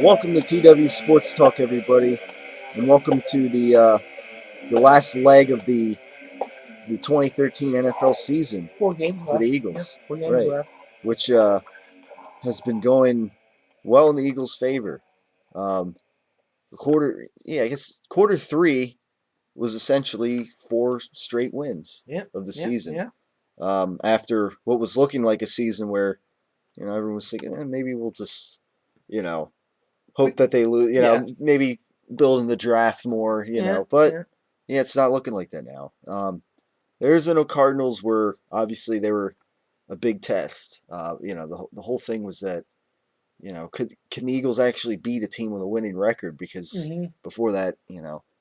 Welcome to TW Sports Talk, everybody, and welcome to the last leg of the 2013 NFL season 4 games for the left. Yeah, Eagles, 4 games right? left. Which has been going well in the Eagles' favor. Um, I guess quarter three was essentially four straight wins Yeah, of the yeah, season. yeah. After what was looking like a season where everyone was thinking, maybe we'll just you know hope that they lose. Yeah, Maybe build in the draft more. yeah, But yeah. yeah, it's not looking like that now. The Arizona Cardinals were obviously they were a big test. The whole thing was that can the Eagles actually beat a team with a winning record? Because Mm-hmm. before that,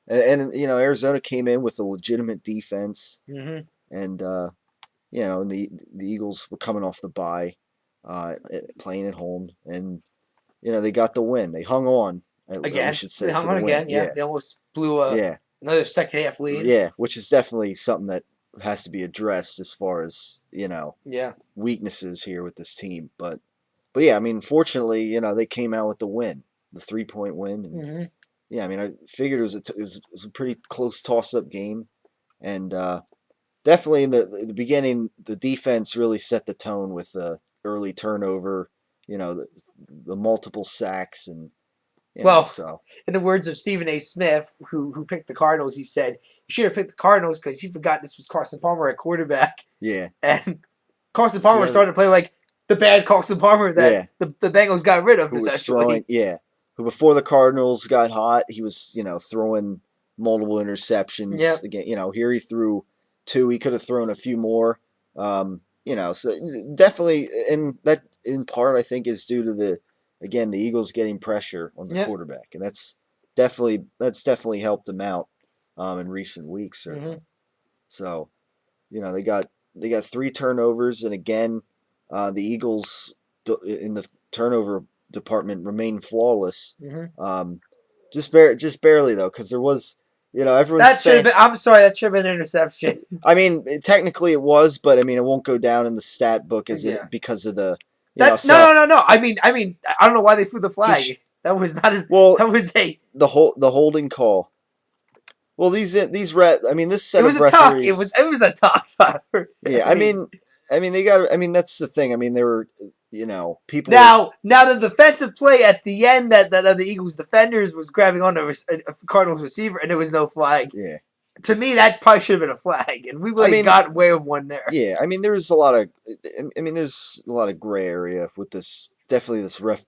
Arizona came in with a legitimate defense, Mm-hmm. and and the Eagles were coming off the bye, playing at home, and they got the win. They hung on, we Again, should they say, hung for on the win. again. Yeah, Yeah, they almost blew yeah, another second half lead. yeah. Which is definitely something that has to be addressed as far as Yeah. weaknesses here with this team. But yeah, I mean, fortunately, they came out with the win, the 3-point win, and Mm-hmm. yeah, I mean, I figured it was a pretty close toss up game, and definitely in the beginning, the defense really set the tone with the early turnover, the multiple sacks, and Well, so in the words of Stephen A. Smith, who picked the Cardinals, he said you should have picked the Cardinals because he forgot this was Carson Palmer at quarterback, yeah, and Carson Palmer was yeah, starting to play like the bad Carson Palmer that yeah. the Bengals got rid of Who was throwing? essentially. Yeah, who before the Cardinals got hot, he was throwing multiple interceptions Yep. again. Here he threw two. He could have thrown a few more. So definitely, and that in part I think is due to the Eagles getting pressure on the Yep. quarterback, and that's definitely helped them out in recent weeks Mm-hmm. certainly. So they got three turnovers, and again, the Eagles in the turnover department remain flawless. Mm-hmm. Just barely though, because there was, everyone's That should have saying. been. I'm sorry. That should have been an interception. I mean, technically it was, but I mean, it won't go down in the stat book as Yeah. it because of the, That no so no no no. I mean, I don't know why they threw the he, sh- flag. That was not. well, That was a. the holding call. Well, I mean, this It set was of a tuck. It was. referees. It was a tuck. I Yeah, mean, they got. I mean, that's the thing. I mean, they were, people were. now the defensive play at the end that the Eagles defenders was grabbing on a Cardinals receiver and there was no flag. Yeah. To me, that probably should have been a flag, and we I really mean, got away with one there. yeah. I mean, there's a lot of. I mean, there's a lot of gray area with this. Definitely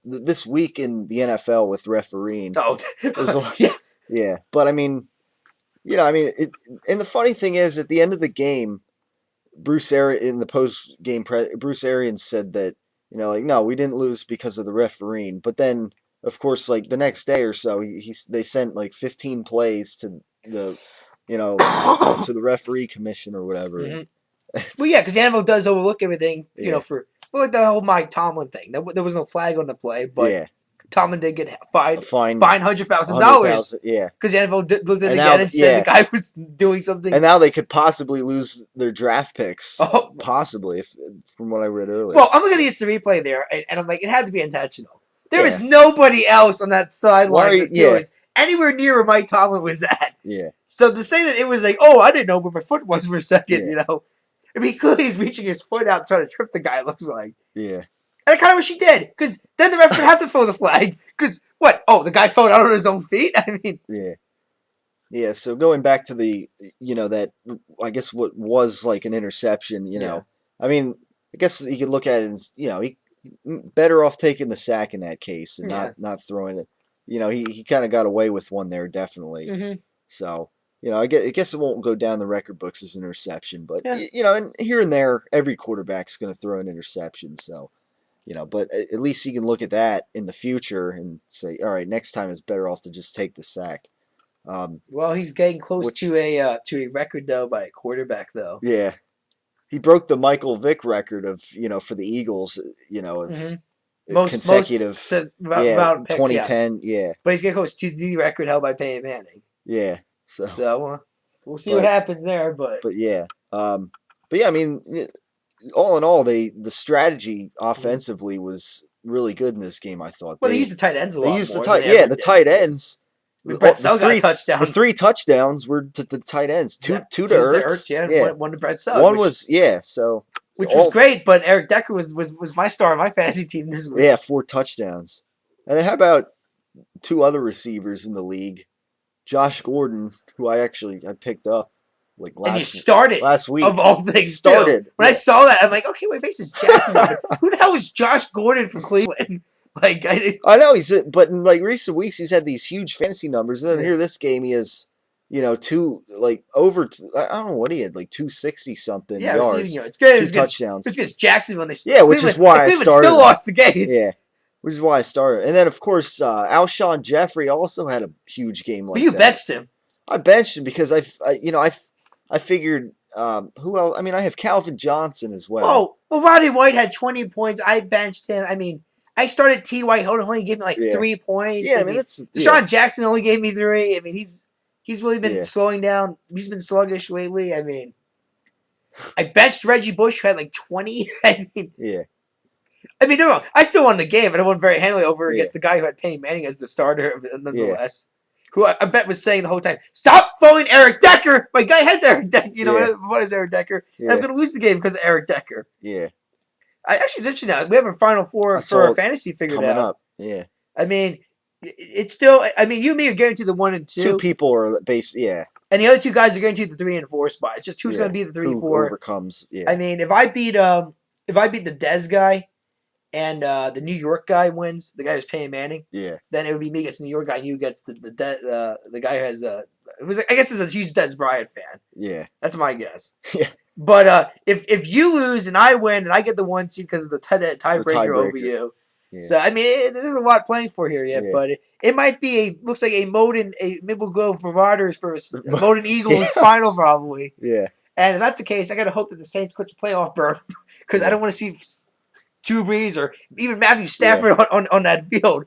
this week in the NFL with refereeing. Oh, There's a lot. yeah. Yeah, but I mean, and the funny thing is, at the end of the game, Bruce Arians in the post game, Bruce Arians said that like no, we didn't lose because of the refereeing. But then, of course, like the next day or so, they sent like 15 plays to the to the referee commission or whatever, and Mm-hmm. Well, yeah, because the NFL does overlook everything, yeah, for like the whole Mike Tomlin thing. There was no flag on the play, but yeah, Tomlin did get a fined fine fined $100,000 100,000, yeah, because the NFL looked at it and again now and said the yeah, guy was doing something. and now they could possibly lose their draft picks, Oh, possibly if from what I read earlier. well, I'm looking at the instant replay there, and I'm like, it had to be intentional. There Yeah. was nobody else on that sideline of the Yeah. Steelers anywhere near where Mike Tomlin was at. Yeah, So to say that it was like, oh, I didn't know where my foot was for a second, Yeah. I mean, clearly he's reaching his foot out trying to trip the guy, it looks like. yeah, And I kind of wish he did, because then the ref would have to throw the flag. Because, what? Oh, the guy fell out on his own feet? I mean, yeah. Yeah, so going back to the, that I guess what was like an interception, yeah. I mean, I guess you could look at it as, he better off taking the sack in that case and Yeah. not throwing it. He kind of got away with one there, definitely. Mm-hmm. So, I guess it won't go down the record books as an interception, but Yeah. and here and there, every quarterback's going to throw an interception. So, but at least you can look at that in the future and say, all right, next time it's better off to just take the sack. Well, he's getting close Which, to a record, though, by a quarterback, though. yeah, he broke the Michael Vick record of for the Eagles, of Mm-hmm. consecutive. About pick, 2010. Yeah, But he's getting close to the record held by Peyton Manning. yeah. So, So we'll see but what happens there. But but yeah, but yeah. I mean, all in all, the strategy offensively was really good in this game. I thought Well, they used the tight ends a lot they used more the tight than they ever the did. tight ends. I mean, Brett Sell got a The touchdown. 3 touchdowns were to the tight ends. Two to Ertz. Yeah, Yeah. one to Brett Sell. One was so which was great, but Eric Decker was my star on my fantasy team this week. Yeah, 4 touchdowns. And then how about 2 other receivers in the league? Josh Gordon, who I picked up like last week of all things. Started. When I saw that, I'm like, okay, my face is Jacksonville. Who the hell is Josh Gordon from Cleveland? Like I know but in like recent weeks he's had these huge fantasy numbers, and then here this game he has, I don't know what he had, like 260 something yards. It's good. 2 touchdowns. It's against Jacksonville. Which is why I started. Still lost the game. Yeah. Which is why I started. And then, of course, Alshon Jeffrey also had a huge game like that. But you benched him. I benched him because I figured, who else? I mean, I have Calvin Johnson as well. Oh, well, Roddy White had 20 points. I benched him. I mean, I started T.Y. Hilton, only gave me like 3 points. Yeah, I mean, that's... Deshaun Jackson only gave me 3. I mean, he's really been slowing down. He's been sluggish lately. I mean, I benched Reggie Bush, who had like 20. I mean... Yeah. I mean, no, I still won the game, and I won very handily over against the guy who had Peyton Manning as the starter, nonetheless. Who I bet was saying the whole time, "Stop throwing Eric Decker." My guy has Eric Decker. What is Eric Decker? Yeah. I'm going to lose the game because of Eric Decker. Yeah. Actually, it's interesting now. We have a Final Four for our fantasy figured coming out. Up. Yeah. I mean, it's still. I mean, you and me are guaranteed the 1 and 2. 2 people are based. Yeah. And the other 2 guys are guaranteed the 3 and 4 spot. It's just who's going to be the 3 and 4. Overcomes. Yeah. I mean, if I beat the Dez guy, and the New York guy wins, the guy who's Peyton Manning. Yeah. Then it would be me against the New York guy, and you gets the guy who has I guess is a huge Dez Bryant fan. Yeah. That's my guess. Yeah. But if you lose and I win and I get the 1 seed because of the tiebreaker over you, so I mean there's a lot playing for here yet. But it might be looks like a Maple Grove Marauders versus Moden Eagles final probably. Yeah. And if that's the case, I got to hope that the Saints quit the playoff berth because I don't want to see Drew Brees or even Matthew Stafford on that field.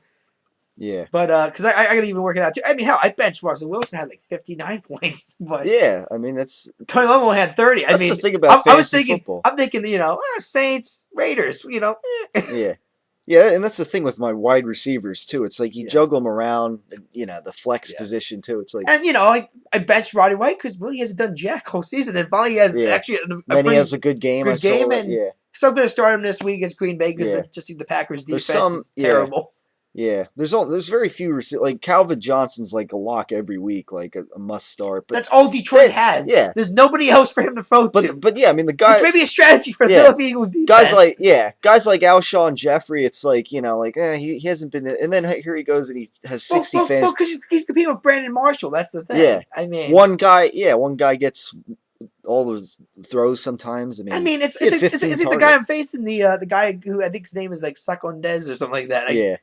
Yeah. But because I got to even work it out too. I mean, hell, I benched Russell Wilson had like 59 points. But yeah, I mean that's Tony Romo had 30. That's the thing about fantasy football. I'm thinking, Saints, Raiders, Yeah. Yeah, and that's the thing with my wide receivers too. It's like you juggle them around, the flex position too. It's like, and I benched Roddy White because really he hasn't done jack all season, and finally he has actually then he has a good game. So I'm going to start him this week against Green Bay because I just think the Packers defense is terrible. Yeah, there's very few like Calvin Johnson's like a lock every week, like a must start. But that's all Detroit has. Yeah, there's nobody else for him to throw to. But yeah, I mean the guy. It's maybe a strategy for the Philadelphia Eagles defense. Guys like Alshon Jeffrey. It's like he hasn't been. And then here he goes and he has 60 fans. Well, because he's competing with Brandon Marshall. That's the thing. Yeah, I mean, one guy gets all those throws sometimes. I mean, it's like the guy I'm facing, the guy who I think his name is like Secondez or something like that.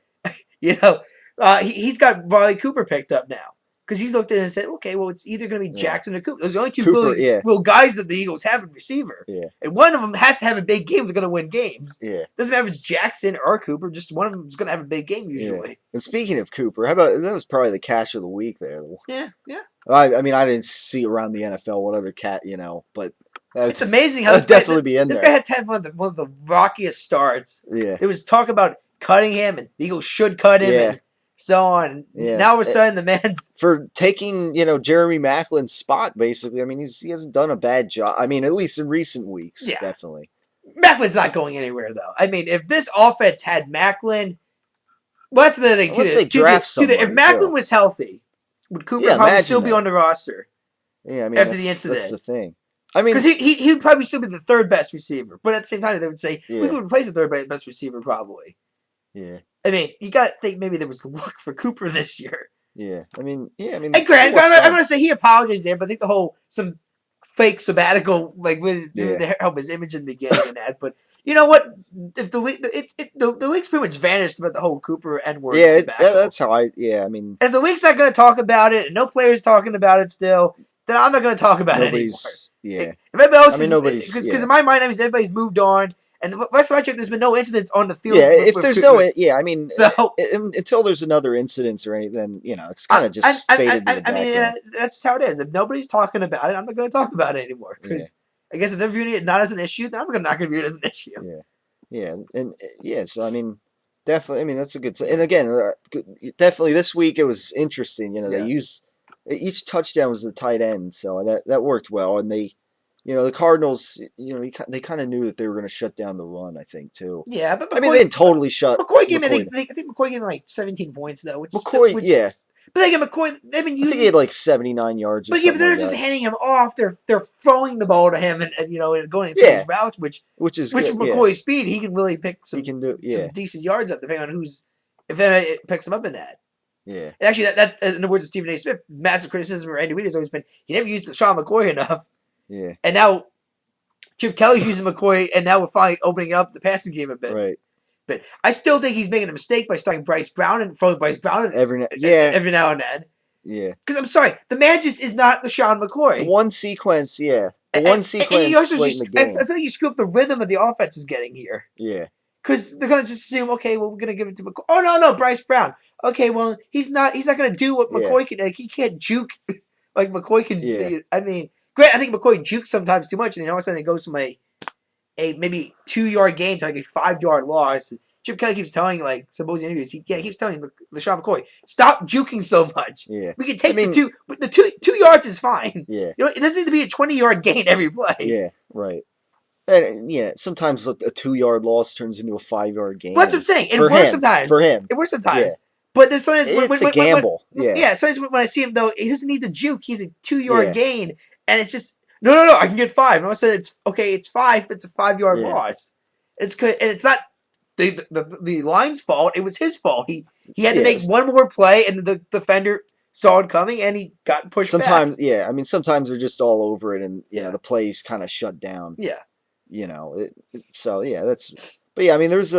He's got Riley Cooper picked up now because he's looked at it and said, okay, well, it's either going to be Jackson or Cooper. Those are the only two real guys that the Eagles have in receiver. Yeah. And one of them has to have a big game if they're going to win games. Yeah. Doesn't matter if it's Jackson or Cooper, just one of them is going to have a big game usually. Yeah. And speaking of Cooper, how about that was probably the catch of the week there. Yeah. I mean, I didn't see around the NFL what other cat, but it's amazing how this definitely be in this there. guy had to have one of the rockiest starts. Yeah. It was talk about cutting him and the Eagles should cut him and so on. Yeah. Now we're starting the man's for taking, Jeremy Macklin's spot basically. I mean, he hasn't done a bad job. I mean, at least in recent weeks, definitely. Macklin's not going anywhere though. I mean, if this offense had Macklin, well, that's the other thing too. If Macklin was healthy, would Cooper probably still be on the roster? Yeah, I mean, after the incident, that's the thing. I mean, because he would probably still be the third best receiver, but at the same time, they would say we could replace the third best receiver probably. Yeah. I mean, you got to think maybe there was luck for Cooper this year. Yeah. I mean. And Grant, I'm going to say he apologized there, but I think the whole some fake sabbatical to help his image in the beginning and that. But you know what? If the league's pretty much vanished about the whole Cooper N-word. Yeah, that's how I mean. And if the league's not going to talk about it, and no players talking about it still, then I'm not going to talk about it anymore. Yeah. If everybody else nobody's because in my mind, everybody's moved on. And last time I checked, there's been no incidents on the field. Yeah, if there's no, I mean, so until there's another incident or anything, then it's kind of just faded to the background. I mean, that's how it is. If nobody's talking about it, I'm not going to talk about it anymore. Because I guess if they're viewing it not as an issue, then I'm not going to view it as an issue. Yeah, and so I mean, definitely. I mean, that's a good. And again, definitely this week it was interesting. They used each touchdown was the tight end, so that worked well. And they, the Cardinals, they kind of knew that they were going to shut down the run. I think too. Yeah, but McCoy, I mean, they totally shut. McCoy gave me. I think McCoy gave me like 17 points though. McCoy, yeah. But like McCoy, they've been using. I think he had like 79 yards. But but they're not just handing him off. They're throwing the ball to him and going inside his routes, which is with McCoy's speed, he can really pick some. He can do some decent yards up depending on if it picks him up in that. Yeah. And actually, that in the words of Stephen A. Smith, massive criticism for Andy Reid has always been he never used LeSean McCoy enough. Yeah. And now Chip Kelly's using McCoy, and now we're finally opening up the passing game a bit. Right. But I still think he's making a mistake by starting Bryce Brown and throwing Bryce Brown every now and then. Yeah. Because I'm sorry, the man just is not LeSean McCoy. One sequence, yeah. One sequence and you also late in the game. I feel like you screw up the rhythm that the offense is getting here. Yeah. Because they're gonna just assume, okay, well, we're gonna give it to McCoy. Oh no, Bryce Brown. Okay, well, he's not gonna do what McCoy can. Like he can't juke like McCoy can. Yeah. I mean, great. I think McCoy jukes sometimes too much, and then all of a sudden it goes from a maybe 2-yard gain to like a 5-yard loss. Chip Kelly keeps telling, like, supposed interviews, he keeps telling LeSean McCoy, stop juking so much. Yeah. We can take the 2 yards is fine. Yeah. It doesn't need to be a 20-yard gain every play. Yeah, right. And, sometimes a 2-yard loss turns into a 5-yard gain. Well, that's what I'm saying. It works sometimes. For him. It works sometimes. Yeah. But there's sometimes it's a gamble. Sometimes when I see him, though, he doesn't need the juke. He's a 2-yard gain. And it's just, no, I can get 5. And I said, it's 5, but it's a 5-yard loss. It's good. And it's not the line's fault. It was his fault. He had to make one more play, and the defender saw it coming, and he got pushed back. I mean, sometimes they're just all over it, and the play's kind of shut down. Yeah. I mean, there's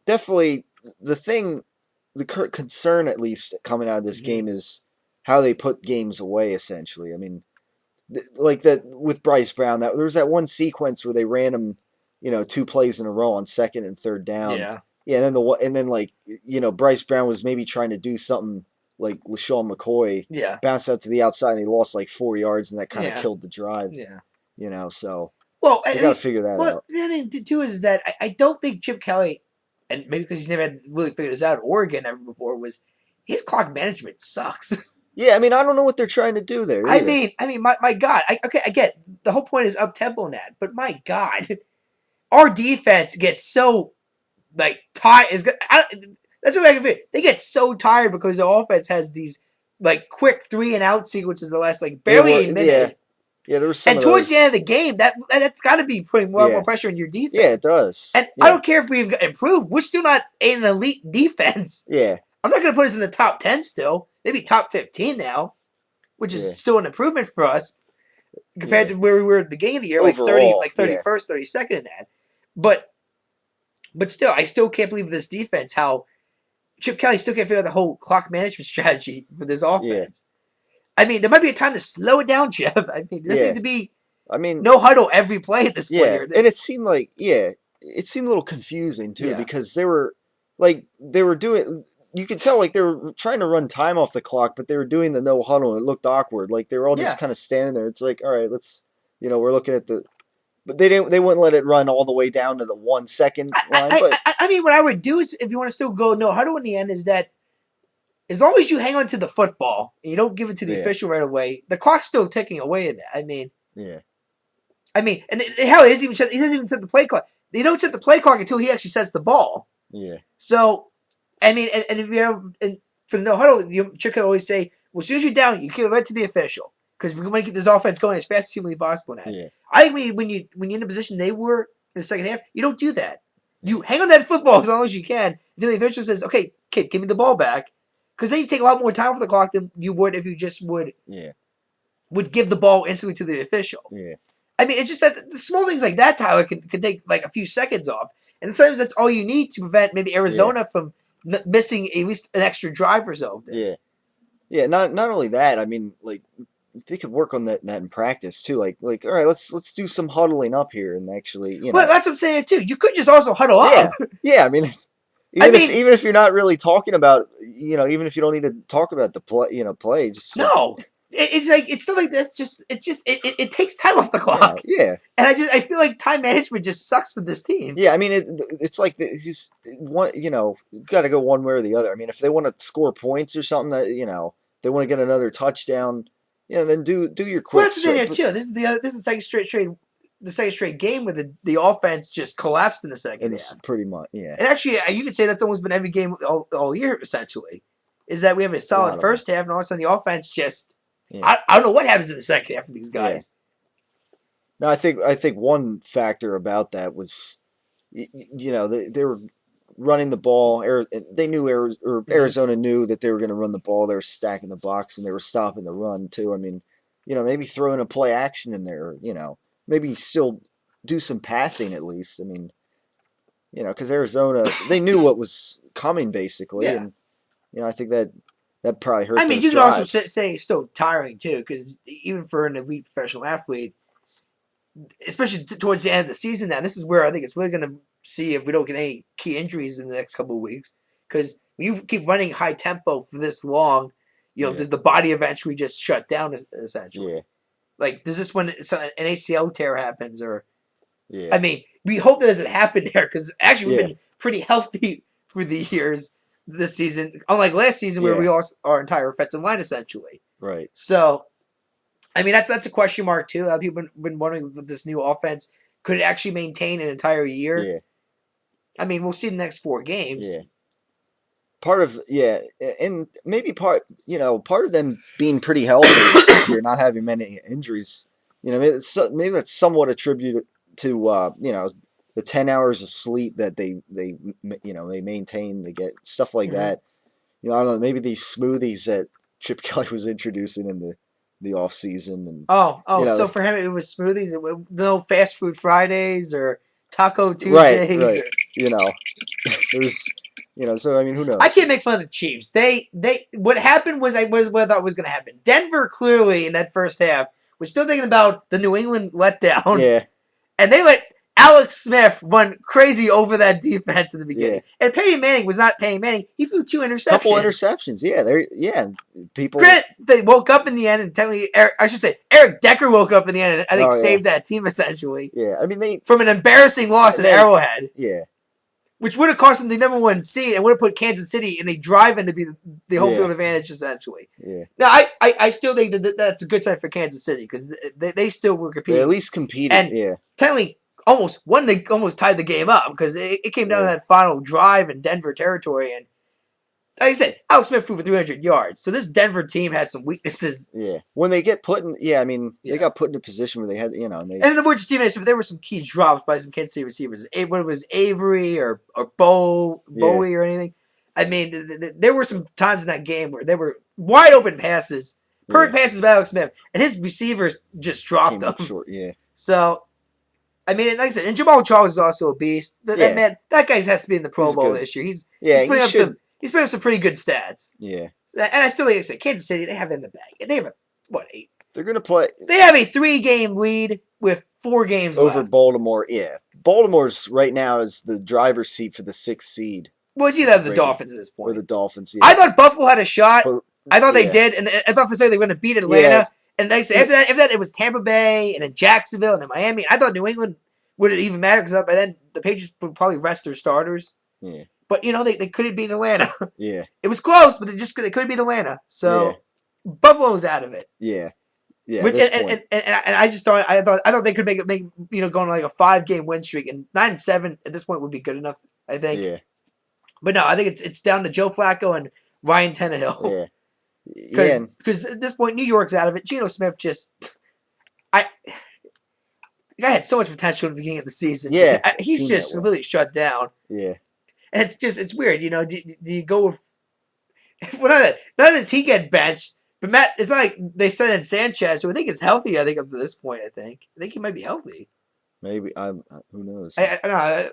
definitely the concern, at least, coming out of this game is how they put games away, essentially. I mean, like that with Bryce Brown, there was that one sequence where they ran him, 2 plays in a row on 2nd and 3rd down. Yeah. Yeah, and then Bryce Brown was maybe trying to do something like LeSean McCoy. Yeah. Bounced out to the outside and he lost like 4 yards, and that kind of killed the drive. Yeah. So well, you got to figure that out. The other thing too is that I don't think Chip Kelly, and maybe because he's never had really figured this out, Oregon ever before, was his clock management sucks. Yeah, I mean, I don't know what they're trying to do there. Either. I mean, my God. I get the whole point is up tempo and that, but my God, our defense gets so tired. That's what I can feel. They get so tired because the offense has these quick 3-and-out sequences the last barely a minute. Yeah, there was some. And towards the end of the game, that's got to be putting more pressure on your defense. Yeah, it does. And I don't care if we've improved. We're still not an elite defense. Yeah. I'm not going to put us in the top 10 still. Maybe top 15 now, which is still an improvement for us compared to where we were at the beginning of the year, overall, 31st, 32nd in that. But still, I still can't believe this defense, how Chip Kelly still can't figure out the whole clock management strategy for this offense. I mean, there might be a time to slow it down, Chip. I mean, it doesn't need to be no huddle every play at this point. Yeah, and it seemed it seemed a little confusing, too, because they were doing, you could tell, they were trying to run time off the clock, but they were doing the no huddle, and it looked awkward. They were all just kind of standing there. It's all right, let's, we're looking at but they wouldn't let it run all the way down to the 1 second line. I mean, what I would do is, if you want to still go no huddle in the end, is that as long as you hang on to the football and you don't give it to the official right away, the clock's still ticking away in that. I mean, and hell, he doesn't even set the play clock. They don't set the play clock until he actually sets the ball. Yeah. So, I mean, and if you have, and for the no huddle, Chip can always say, well, as soon as you're down, you give it right to the official because we want to keep this offense going as fast as humanly possible now. Yeah. I think when you're in the position they were in the second half, you don't do that. You hang on that football as long as you can until the official says, okay, kid, give me the ball back. Because then you take a lot more time for the clock than you would if you just would give the ball instantly to the official. Yeah. I mean, it's just that the small things like that, Tyler, can take a few seconds off. And sometimes that's all you need to prevent maybe Arizona from missing at least an extra drive or so. Yeah. Yeah, not only that, I mean, they could work on that in practice too. All right, let's do some huddling up here and actually, Well, that's what I'm saying too. You could just also huddle up. Yeah, I mean, even if you're not really talking about, even if you don't need to talk about the play, play just It's like it's stuff like this. It takes time off the clock, yeah. And I feel like time management just sucks with this team. Yeah, I mean it's like it's just one. Got to go one way or the other. I mean, if they want to score points or something, that they want to get another touchdown, then do your quick. Well, that's the thing here too. This is the second straight game where the offense just collapsed in the second half. Pretty much, yeah. And actually, you could say that's almost been every game all year essentially. Is that we have a solid first half, and all of a sudden the offense just. Yeah. I don't know what happens in the second half of these guys. Yeah. No, I think one factor about that was, they were running the ball. They knew Arizona knew that they were going to run the ball. They were stacking the box and they were stopping the run too. I mean, maybe throw in a play action in there. Maybe still do some passing at least. I mean, because Arizona, they knew what was coming basically, and I think that probably hurt. I mean, you could also say it's still tiring too, because even for an elite professional athlete, especially towards the end of the season, now this is where I think it's really going to see if we don't get any key injuries in the next couple of weeks. Because when you keep running high tempo for this long, does the body eventually just shut down essentially? Yeah. Like, does this when an ACL tear happens, or? Yeah. I mean, we hope that doesn't happen there, because actually we've been pretty healthy for the years. This season, unlike last season, where we lost our entire offensive line essentially. Right. So, I mean, that's a question mark too. A lot of people have been wondering if this new offense could actually maintain an entire year. Yeah. I mean, we'll see the next 4 games. Yeah. And maybe part of them being pretty healthy this year, not having many injuries. Maybe that's somewhat attributed to the 10 hours of sleep that they maintain, they get stuff like that. I don't know, maybe these smoothies that Chip Kelly was introducing in the off season, and so for him it was smoothies, no fast food Fridays or Taco Tuesdays, right. There's so I mean, who knows? I can't make fun of the Chiefs. They what happened was what I thought was going to happen. Denver clearly in that first half was still thinking about the New England letdown. Yeah, and they let Alex Smith went crazy over that defense in the beginning. Yeah. And Peyton Manning was not Peyton Manning. He threw 2 interceptions. Couple interceptions, people. Granted, they woke up in the end, and technically, Eric Decker woke up in the end and I think saved that team essentially. Yeah, I mean from an embarrassing loss at Arrowhead. Yeah. Which would have cost them the number 1 seed and would have put Kansas City in a drive-in to be the home field advantage essentially. Yeah. Now, I still think that's a good sign for Kansas City, because they still were competing. They at least competed, and technically, almost tied the game up, because it came down to that final drive in Denver territory, and like I said, Alex Smith threw for 300 yards. So this Denver team has some weaknesses. Yeah, when they get put in, they got put in a position where they had, and in the words of Stephen A. Smith, there were some key drops by some Kansas City receivers. Whether it was Avery or Bowie or anything. I mean, there were some times in that game where there were wide open passes, perfect passes by Alex Smith, and his receivers just dropped them. Short, yeah. So. I mean, like I said, and Jamal Charles is also a beast. That guy has to be in the Pro Bowl this year. He's putting up some pretty good stats. Yeah. And I still, like I said, Kansas City, they have it in the bag. They have 8? They're going to play. They have a 3-game lead with 4 games over left. Baltimore. Yeah. Baltimore's right now is the driver's seat for the 6th seed. Well, it's either the Dolphins at this point. Or the Dolphins, I thought Buffalo had a shot. I thought they did. And I thought for a second they were going to beat Atlanta. Yeah. And like I said, after that, it was Tampa Bay and then Jacksonville and then Miami. I thought New England would it even matter, because by then the Patriots would probably rest their starters. Yeah. But they could have beaten Atlanta. Yeah. It was close, but they could have beaten Atlanta. So Buffalo was out of it. Yeah. Yeah. And I just thought they could make going like a 5-game win streak, and 9-7 at this point would be good enough, I think. Yeah. But no, I think it's down to Joe Flacco and Ryan Tannehill. Yeah. Because at this point New York's out of it. Geno Smith the guy had so much potential at the beginning of the season. Yeah, he's just completely shut down. Yeah, and it's weird. Do you go with? Well, not does he get benched, but Matt. It's not like they sent in Sanchez, who I think is healthy. I think up to this point, I think he might be healthy. Maybe who knows? I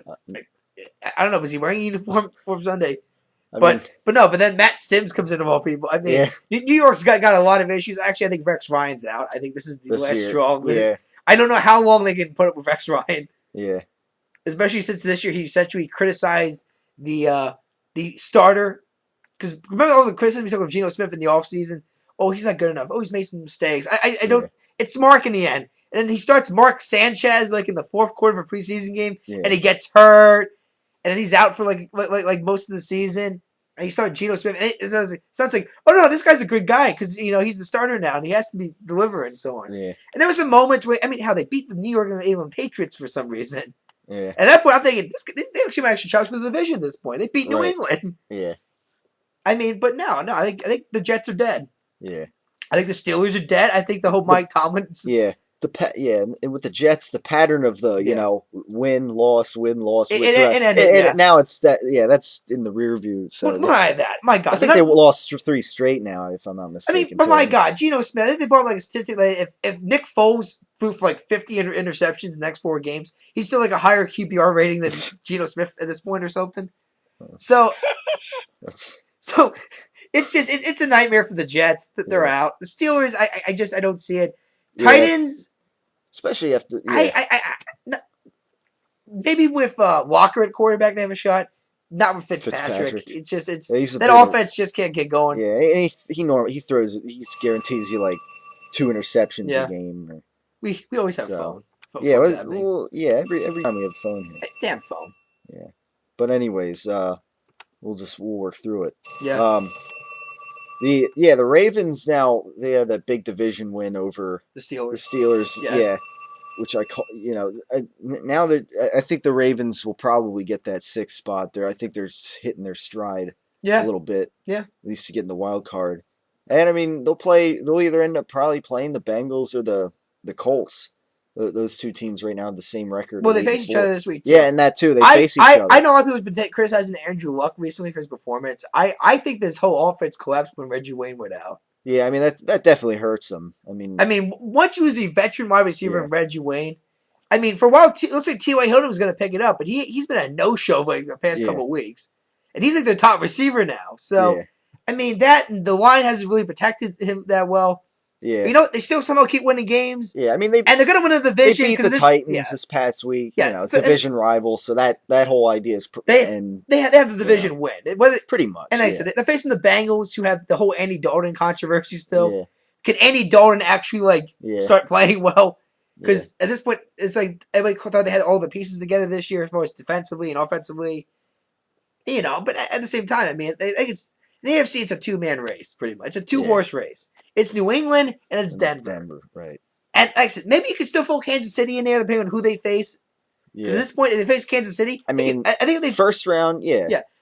don't know. Was he wearing a uniform for Sunday? But then Matt Sims comes in of all people. I mean, New York's got a lot of issues. Actually, I think Rex Ryan's out. I think this is the last straw. Yeah. I don't know how long they can put up with Rex Ryan. Yeah. Especially since this year he essentially criticized the starter. Because remember all the criticism he took of Geno Smith in the offseason? oh, he's not good enough. Oh, he's made some mistakes. I don't. It's Mark in the end. And then he starts Mark Sanchez like in the fourth quarter of a preseason game, and he gets hurt, and then he's out for like most of the season. And you start Geno Smith, and it sounds like, oh no, this guy's a good guy because he's the starter now, and he has to be delivering and so on. Yeah. And there was some moments where how they beat the New England Patriots for some reason. Yeah. At that point, I'm thinking they actually might challenge for the division at this point. They beat New England. Yeah. But no, I think the Jets are dead. Yeah. I think the Steelers are dead. I think the whole Mike Tomlin's. Yeah. And with the Jets, the pattern of the win loss. Now it's that that's in the rear view. So that my God, I think they lost 3 straight now, if I'm not mistaken. But my God, Geno Smith. I think they brought up like a statistic that if Nick Foles threw for like 50 interceptions in the next 4 games, he's still like a higher QBR rating than Geno Smith at this point or something. So it's just it's a nightmare for the Jets that they're out. The Steelers, I don't see it. Titans. Especially after maybe with Walker at quarterback they have a shot. Not with Fitzpatrick. It's just that offense just can't get going. Yeah, and he throws. He guarantees you like 2 interceptions a game. We always have phone. Yeah, every time we have a phone here. Damn phone. Yeah, but anyways, we'll work through it. Yeah. The Ravens now they had that big division win over the Steelers. Yes. Yeah, which I call now that I think the Ravens will probably get that 6th spot there. I think they're hitting their stride a little bit. Yeah, at least to get in the wild card. And I mean they'll either end up probably playing the Bengals or the Colts. Those 2 teams right now have the same record. Well, they face each other this week, too. Yeah, and that, too. They face each other. I know a lot of people have been criticizing Andrew Luck recently for his performance. I think this whole offense collapsed when Reggie Wayne went out. Yeah, I mean, that definitely hurts them. I mean, once you lose a veteran wide receiver in Reggie Wayne, for a while, it looks like T.Y. Hilton was going to pick it up, but he's been a no-show like the past couple of weeks. And he's like their top receiver now. So, the line hasn't really protected him that well. Yeah. They still somehow keep winning games. Yeah, I mean they're going to win the division. They beat the Titans this past week. Yeah, division rival. So that whole idea is they have the division win. Pretty much. And I said they're facing the Bengals, who have the whole Andy Dalton controversy still. Yeah. Can Andy Dalton actually start playing well? Because at this point, it's like everybody thought they had all the pieces together this year, as far as defensively and offensively. But at the same time, it's in the AFC. It's a 2-man race, pretty much. It's a 2-horse race. It's New England and it's Denver. Right. And like I said, maybe you could still throw Kansas City in there, depending on who they face. Because at this point, if they face Kansas City, I think they first round,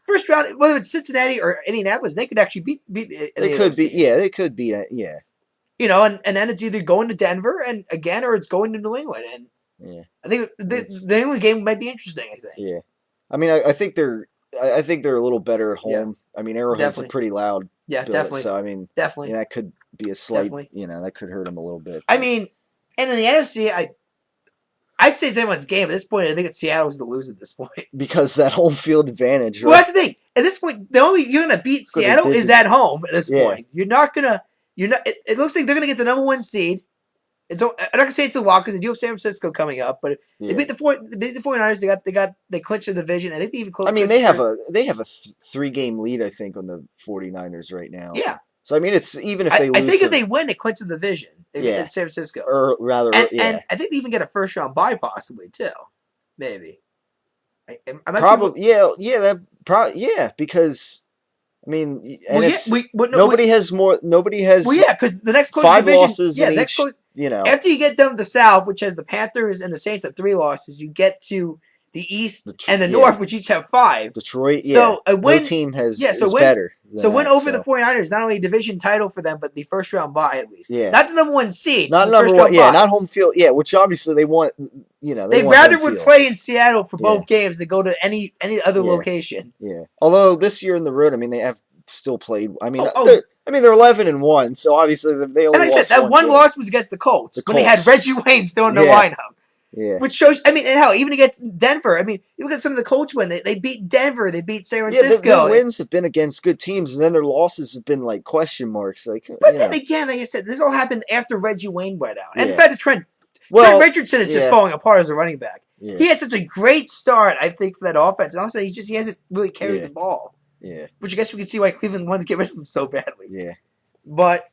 first round, whether it's Cincinnati or Indianapolis, they could actually beat. They could be, they could beat it, and then it's either going to Denver or it's going to New England, and I think the New England game might be interesting. I think. Yeah, I mean, I think they're a little better at home. Yeah. I mean, Arrowhead's a pretty loud. Yeah, definitely. So I mean, definitely that could be a slight. That could hurt them a little bit. I mean, and in the NFC, I'd say it's anyone's game at this point. I think it's Seattle's to lose at this point because that home field advantage. Right? Well, that's the thing. At this point, the only you're gonna beat Seattle is at home. At this point, you're not gonna. It looks like they're gonna get the number 1 seed. I'm not gonna say it's a lock because they do have San Francisco coming up, but they beat the 49ers. They clinched the division. I think they even closed. I mean, they have a 3-game lead. I think on the 49ers right now. Yeah. So I mean, it's even if they lose. I think if they win, they clinch the division. In San Francisco, or rather, and I think they even get a 1st-round bye possibly too. Maybe. Probably, because. I mean, nobody has more. Nobody has. Well, because the next closest 5 division, losses. Yeah, next after you get down to the South, which has the Panthers and the Saints at 3 losses, you get to the East and the North, which each have 5. Detroit, So a win, no team is win, better. So win over the 49ers, not only a division title for them, but the 1st-round bye at least. Yeah. Not the number 1 seed. Not number 1. Yeah, not home field. Yeah, which obviously they want. They rather would play in Seattle for both games than go to any other location. Yeah. Although this year in the road, I mean, they have still played. I mean, they're 11-1, so obviously they only. And like I said, that one loss was against the Colts when they had Reggie Wayne still in the lineup. Yeah. Which shows, and hell, even against Denver, you look at some of the Colts win. They beat Denver. They beat San Francisco. Yeah, their wins have been against good teams, and then their losses have been like question marks. But then again, like I said, this all happened after Reggie Wayne went out. And the fact that Trent Richardson is just falling apart as a running back. Yeah. He had such a great start, I think, for that offense. And also, he hasn't really carried the ball. Yeah. Which I guess we can see why Cleveland wanted to get rid of him so badly. Yeah. But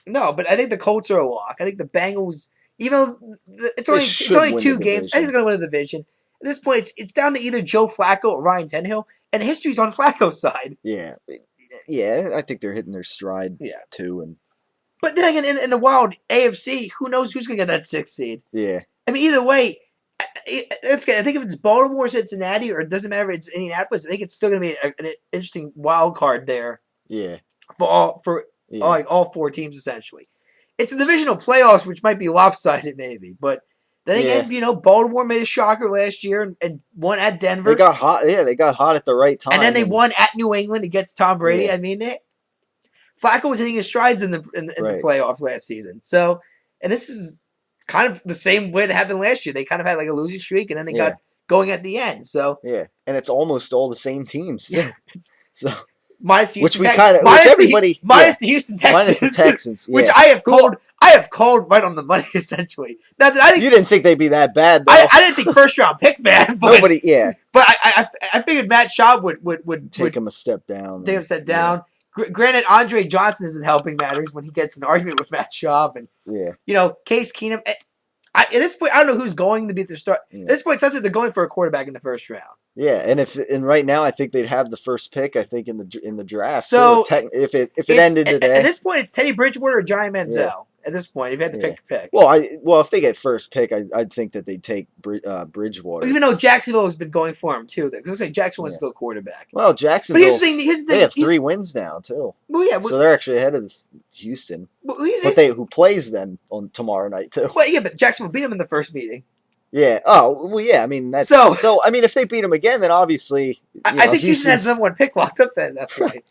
No, but I think the Colts are a lock. I think the Bengals, even though it's only 2 games, I think they're going to win the division. At this point, it's down to either Joe Flacco or Ryan Tannehill, and history's on Flacco's side. Yeah, I think they're hitting their stride too. And but then again, in the wild AFC, who knows who's going to get that 6th seed? Yeah, I mean, either way, it's good. I think if it's Baltimore, Cincinnati, or it doesn't matter if it's Indianapolis, I think it's still going to be an interesting wild card there. Yeah, for all 4 teams essentially. It's a divisional playoffs, which might be lopsided maybe, but then again, Baltimore made a shocker last year and won at Denver. They got hot. Yeah, they got hot at the right time, and then they won at New England against Tom Brady. Yeah. I mean, Flacco was hitting his strides in the playoffs last season. So, and this is kind of the same way that happened last year. They kind of had like a losing streak, and then they got going at the end. So yeah, and it's almost all the same teams. Yeah, so. Minus the Houston minus the Houston Texans, minus the Texans, which I have called right on the money essentially. Now that I think you didn't think they'd be that bad, though. I didn't think first round pick bad. But, Nobody, yeah. But I figured Matt Schaub would take him a step down. Take him a step down. Granted, Andre Johnson isn't helping matters when he gets an argument with Matt Schaub, and Case Keenum. At this point, I don't know who's going to be the start. Yeah. At this point, it sounds like they're going for a quarterback in the first round. Yeah, and right now, I think they'd have the first pick. I think in the draft. So if it ended today, at this point, it's Teddy Bridgewater or Johnny Manziel. Yeah. At this point, if you had to pick a pick. Well, if they get first pick, I'd think that they'd take Bridgewater. Even though Jacksonville has been going for him too, because looks like Jacksonville wants to go quarterback. Well, Jacksonville. But here's the thing. They have 3 wins now too. Well, yeah. So they're actually ahead of Houston. Who plays them on tomorrow night too? Well, yeah, but Jacksonville beat them in the first meeting. Yeah. Oh, well, yeah. I mean, that's so. I mean, if they beat them again, then obviously, I think Houston has the number 1 pick locked up then at that point.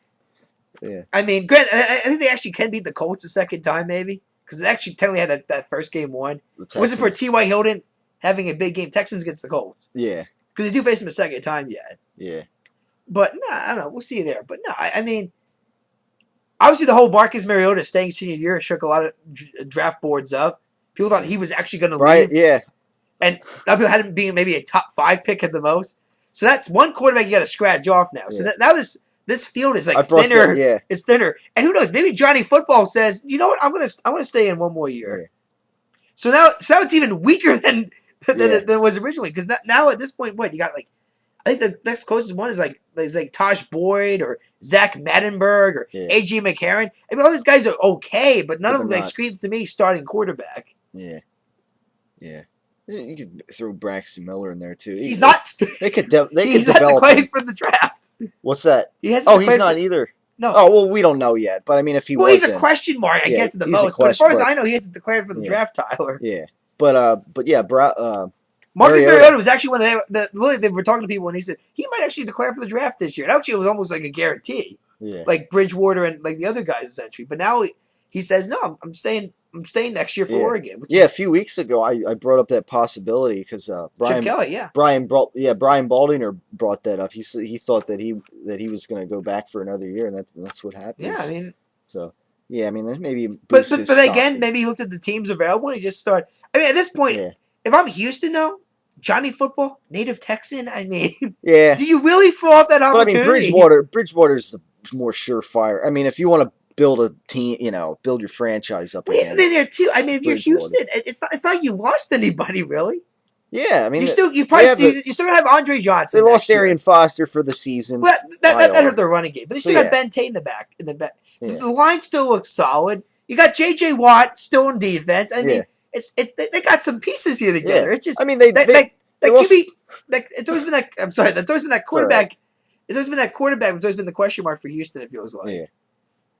Yeah. I mean, granted, I think they actually can beat the Colts a second time, maybe. Because they actually technically had that first game won. Was it for T.Y. Hilton having a big game? Texans against the Colts. Yeah. Because they do face them a second time yet. Yeah. But, I don't know. We'll see you there. But, no, I mean, obviously the whole Marcus Mariota staying senior year shook a lot of draft boards up. People thought he was actually going to leave. Right, yeah. And other people had him being maybe a top 5 pick at the most. So that's one quarterback you got to scratch off now. So now this field is like thinner. It's thinner, and who knows? Maybe Johnny Football says, "You know what? I'm gonna stay in one more year." Yeah. So now it's even weaker than it was originally. Because now at this point, what you got? Like, I think the next closest one is like Tosh Boyd or Zach Mattenberg or AJ McCarron. I mean, all these guys are okay, but none of them screams to me starting quarterback. Yeah. Yeah. You could throw Braxton Miller in there too. He's not. They could develop declared for the draft. What's that? He's not either. No. Oh well, we don't know yet. But I mean, if he he's a question mark, I guess, at the most. But as far as I know, he hasn't declared for the draft, Tyler. Yeah, but yeah, Marcus Mariota was actually one of they were talking to people, and he said he might actually declare for the draft this year. And actually, it was almost like a guarantee. Yeah. Like Bridgewater and like the other guys essentially. But now he says, no, I'm staying next year for Oregon. A few weeks ago I brought up that possibility because Chip Kelly, Brian Baldinger brought that up. He thought that he was going to go back for another year, and that's what happened. Yeah, I mean, so yeah, I mean, there's maybe. But again, maybe he looked at the teams available and he just started. I mean, at this point, if I'm Houston though, Johnny Football, native Texan. I mean, do you really throw up that opportunity? But I mean, Bridgewater's the more surefire. I mean, if you want to build a team, build your franchise up. Well, isn't it there too? I mean, if you're Houston, it's not like you lost anybody really. Yeah, I mean, you still gonna have Andre Johnson. They lost Arian Foster for the season. Well, that hurt their running game, but they still got Ben Tate in the back. Yeah. The line still looks solid. You got J.J. Watt still in defense. I mean, they got some pieces here together. It's just, I mean, it's always been that. I'm sorry, that's always been that quarterback. Right. It's always been that quarterback. It's always been the question mark for Houston. It feels like. Yeah.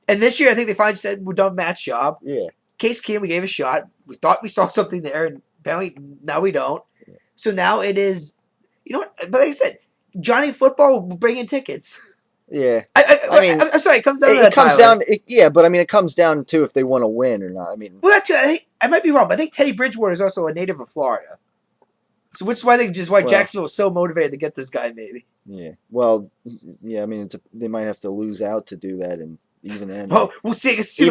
And this year, I think they finally said we're done with Matt's job. Yeah. Case Keenum, we gave a shot. We thought we saw something there, and apparently now we don't. Yeah. So now it is, you know what? But like I said, Johnny Football will bring in tickets. Yeah. I mean, I'm sorry. It comes down to that. But I mean, it comes down to if they want to win or not. I mean, well, that too. I might be wrong, but I think Teddy Bridgewater is also a native of Florida. So which is why Jacksonville was so motivated to get this guy, maybe. Yeah. Well, yeah. I mean, they might have to lose out to do that, and even then, we'll see. We'll see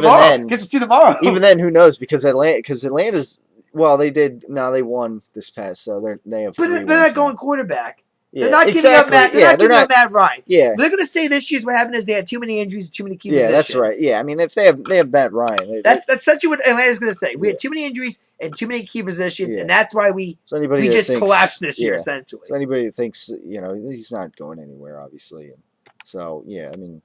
tomorrow. Even then, who knows? Because Atlanta's. Well, they won this past, so they have. But they're not going quarterback. They're not exactly. giving up Matt. They're not giving up Matt Ryan. Yeah, they're going to say this year's what happened is they had too many injuries, too many key yeah, positions. that's right. Yeah, I mean, if they have Matt Ryan, that's essentially what Atlanta's going to say. We had too many injuries and too many key positions, and that's why we just collapsed this year. Essentially, so anybody that thinks he's not going anywhere, obviously. So yeah, I mean,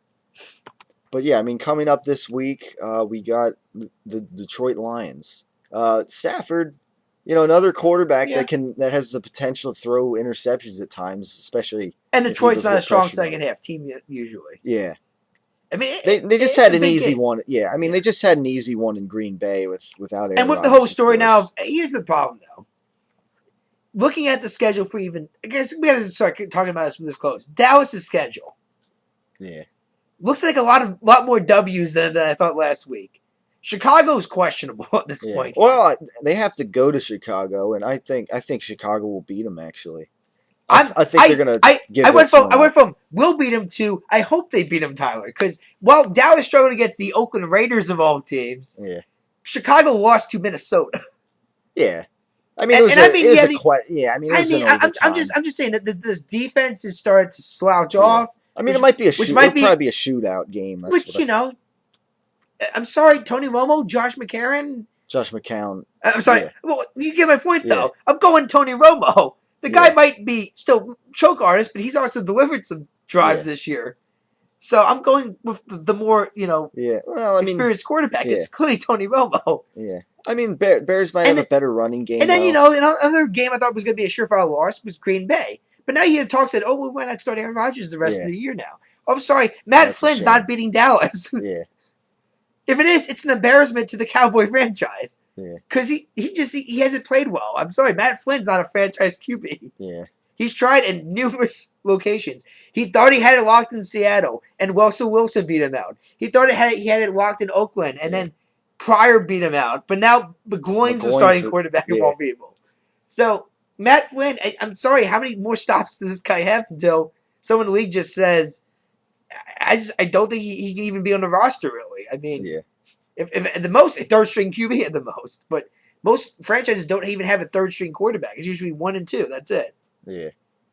but yeah, I mean, coming up this week, we got the Detroit Lions. Stafford. Another quarterback that has the potential to throw interceptions at times, especially. And Detroit's not a strong second half team usually. Yeah. I mean, they just had an easy one. Yeah, I mean, they just had an easy one in Green Bay without Aaron And with Rodgers, the whole story now, here's the problem though. Looking at the schedule for I guess we got to start talking about this from this close. Dallas' schedule. Yeah. Looks like a lot more W's than I thought last week. Chicago is questionable at this point. Well, they have to go to Chicago, and I think Chicago will beat them. Actually, I think they're gonna. I went from we'll beat them to I hope they beat them, Tyler, because while Dallas struggled against the Oakland Raiders of all teams, Chicago lost to Minnesota. Yeah, I mean, I'm just saying that this defense has started to slouch off. I mean, it might be probably be a shootout game. I'm sorry, Tony Romo, Josh McCown. I'm sorry. Yeah. Well, you get my point, though. I'm going Tony Romo. The guy might be still choke artist, but he's also delivered some drives this year. So I'm going with the more, experienced quarterback. It's clearly Tony Romo. Yeah. I mean, Bears might have a better running game. And then, another game I thought was going to be a surefire loss was Green Bay. But now you talk said, we might not start Aaron Rodgers the rest of the year now. Oh, I'm sorry. Matt Flynn's not beating Dallas. Yeah. If it is, it's an embarrassment to the Cowboy franchise. Yeah. Because he hasn't played well. I'm sorry, Matt Flynn's not a franchise QB. Yeah. He's tried in numerous locations. He thought he had it locked in Seattle, and Russell Wilson beat him out. He thought he had it locked in Oakland, and then Pryor beat him out. But now McGloin's the starting quarterback of all people. So Matt Flynn, I'm sorry, how many more stops does this guy have until someone in the league just says, I don't think he can even be on the roster, really. I mean, if at the most, a third-string QB at the most. But most franchises don't even have a third-string quarterback. It's usually 1 and 2. That's it. Yeah.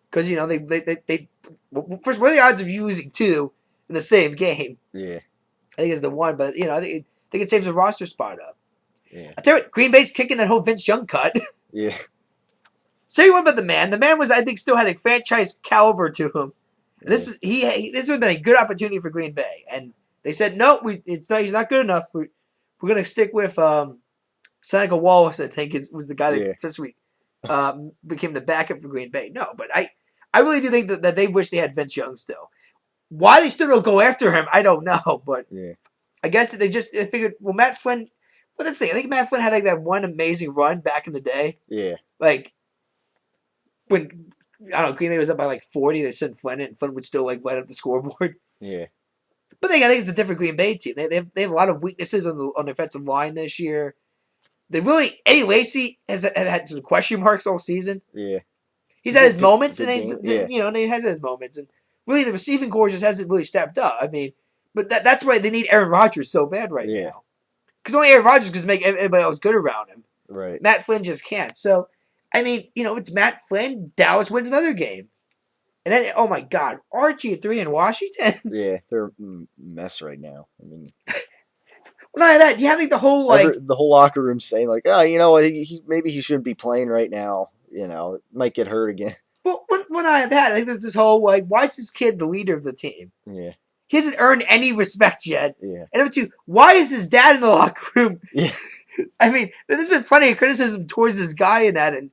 Because, first, what are the odds of you losing 2 in the same game? Yeah. I think it's the 1, but, I think it saves a roster spot up. Yeah. I tell you what, Green Bay's kicking that whole Vince Young cut. Yeah. Say what about the man. The man I think, still had a franchise caliber to him. This would have been a good opportunity for Green Bay, and they said no. He's not good enough. We're going to stick with Seneca Wallace. I think was the guy that this week became the backup for Green Bay. No, but I really do think that they wish they had Vince Young still. Why they still don't go after him, I don't know. But I guess that they figured. Well, Matt Flynn. But let's see. I think Matt Flynn had like that one amazing run back in the day. Yeah. Like when. I don't know, Green Bay was up by like 40. They sent Flynn in, and Flynn would still like light up the scoreboard. Yeah. But I think it's a different Green Bay team. They have a lot of weaknesses on the offensive line this year. Eddie Lacy has had some question marks all season. Yeah. He's had his moments, and he has his moments. And really, the receiving corps just hasn't really stepped up. I mean, but that's why they need Aaron Rodgers so bad right now. Because only Aaron Rodgers can make everybody else good around him. Right. Matt Flynn just can't. So, I mean, it's Matt Flynn. Dallas wins another game. And then, oh my God, Archie at 3 in Washington? Yeah, they're a mess right now. I mean, well, not that. You have like the whole the whole locker room saying like, oh, you know what? Maybe he shouldn't be playing right now. Might get hurt again. Well, when I had that, I think there's this whole why is this kid the leader of the team? Yeah. He hasn't earned any respect yet. Yeah. And number 2, why is his dad in the locker room? Yeah. I mean, there's been plenty of criticism towards this guy in that, and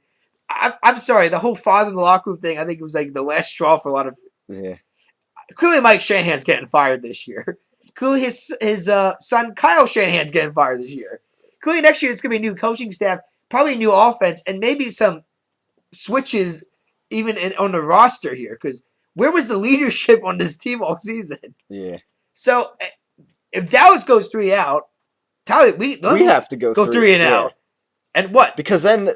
I'm sorry, the whole father in the locker room thing, I think it was like the last straw for a lot of. Yeah. Clearly, Mike Shanahan's getting fired this year. Clearly, his son Kyle Shanahan's getting fired this year. Clearly, next year it's going to be a new coaching staff, probably a new offense, and maybe some switches even on the roster here. Because where was the leadership on this team all season? Yeah. So if Dallas goes 3 out, Tyler, we have to go 3 and out. And what? Because then,